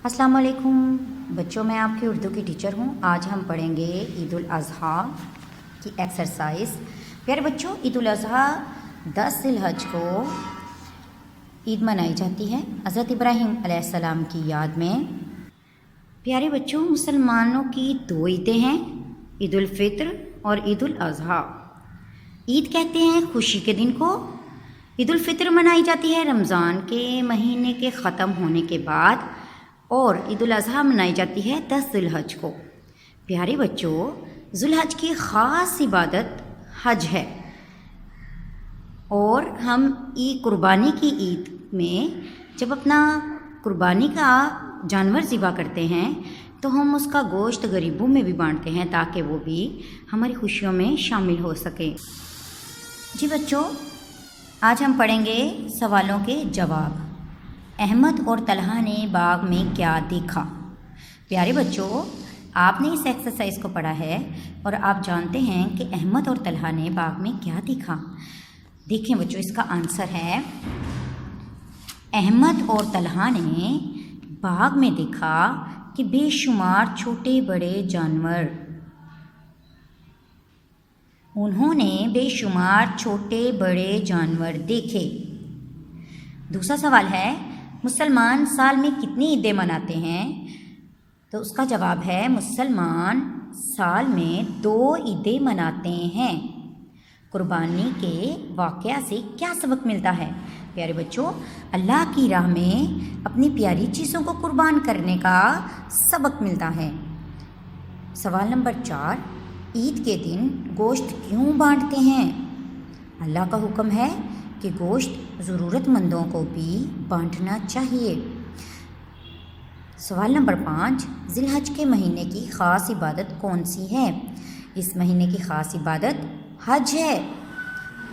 السلام علیکم بچوں، میں آپ کی اردو کی ٹیچر ہوں۔ آج ہم پڑھیں گے عید الاضحیٰ کی ایکسرسائز۔ پیارے بچوں، عید الاضحیٰ 10 ذی الحج کو عید منائی جاتی ہے حضرت ابراہیم علیہ السلام کی یاد میں۔ پیارے بچوں، مسلمانوں کی 2 عیدیں ہیں، عید الفطر اور عید الاضحیٰ۔ عید کہتے ہیں خوشی کے دن کو۔ عید الفطر منائی جاتی ہے رمضان کے مہینے کے ختم ہونے کے بعد، اور عید الاضحیٰ منائی جاتی ہے 10 ذی الحج کو۔ پیارے بچوں، ذی الحج کی خاص عبادت حج ہے، اور ہم قربانی کی عید میں جب اپنا قربانی کا جانور ذبح کرتے ہیں تو ہم اس کا گوشت غریبوں میں بھی بانٹتے ہیں تاکہ وہ بھی ہماری خوشیوں میں شامل ہو سکیں۔ جی بچوں، آج ہم پڑھیں گے سوالوں کے جواب۔ احمد اور طلحہ نے باغ میں کیا دیکھا؟ پیارے بچوں، آپ نے اس ایکسرسائز کو پڑھا ہے اور آپ جانتے ہیں کہ احمد اور طلحہ نے باغ میں کیا دیکھا۔ دیکھیں بچوں، اس کا آنسر ہے احمد اور طلحہ نے باغ میں دیکھا کہ بے شمار چھوٹے بڑے جانور۔ انہوں نے بے شمار چھوٹے بڑے جانور دیکھے۔ دوسرا سوال ہے، مسلمان سال میں کتنی عیدیں مناتے ہیں؟ تو اس کا جواب ہے مسلمان سال میں 2 عیدیں مناتے ہیں۔ قربانی کے واقعہ سے کیا سبق ملتا ہے؟ پیارے بچوں، اللہ کی راہ میں اپنی پیاری چیزوں کو قربان کرنے کا سبق ملتا ہے۔ سوال نمبر 4، عید کے دن گوشت کیوں بانٹتے ہیں؟ اللہ کا حکم ہے کہ گوشت ضرورت مندوں کو بھی بانٹنا چاہیے۔ سوال نمبر 5، ذی الحج کے مہینے کی خاص عبادت کون سی ہے؟ اس مہینے کی خاص عبادت حج ہے۔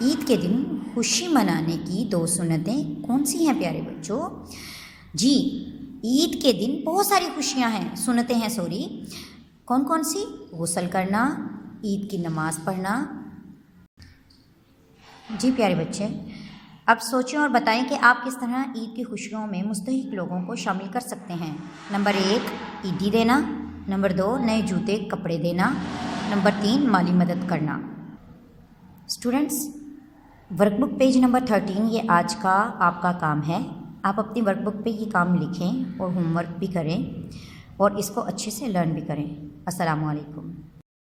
عید کے دن خوشی منانے کی 2 سنتیں کون سی ہیں پیارے بچوں؟ جی، عید کے دن بہت ساری خوشیاں ہیں، سنتیں ہیں سوری۔ کون کون سی؟ غسل کرنا، عید کی نماز پڑھنا۔ جی پیارے بچے، اب سوچیں اور بتائیں کہ آپ کس طرح عید کی خوشیوں میں مستحق لوگوں کو شامل کر سکتے ہیں۔ نمبر 1، عیدی دینا۔ نمبر 2، نئے جوتے کپڑے دینا۔ نمبر 3، مالی مدد کرنا۔ اسٹوڈنٹس، ورک بک پیج نمبر 13 یہ آج کا آپ کا کام ہے۔ آپ اپنی ورک بک پہ یہ کام لکھیں اور ہوم ورک بھی کریں، اور اس کو اچھے سے لرن بھی کریں۔ السلام علیکم۔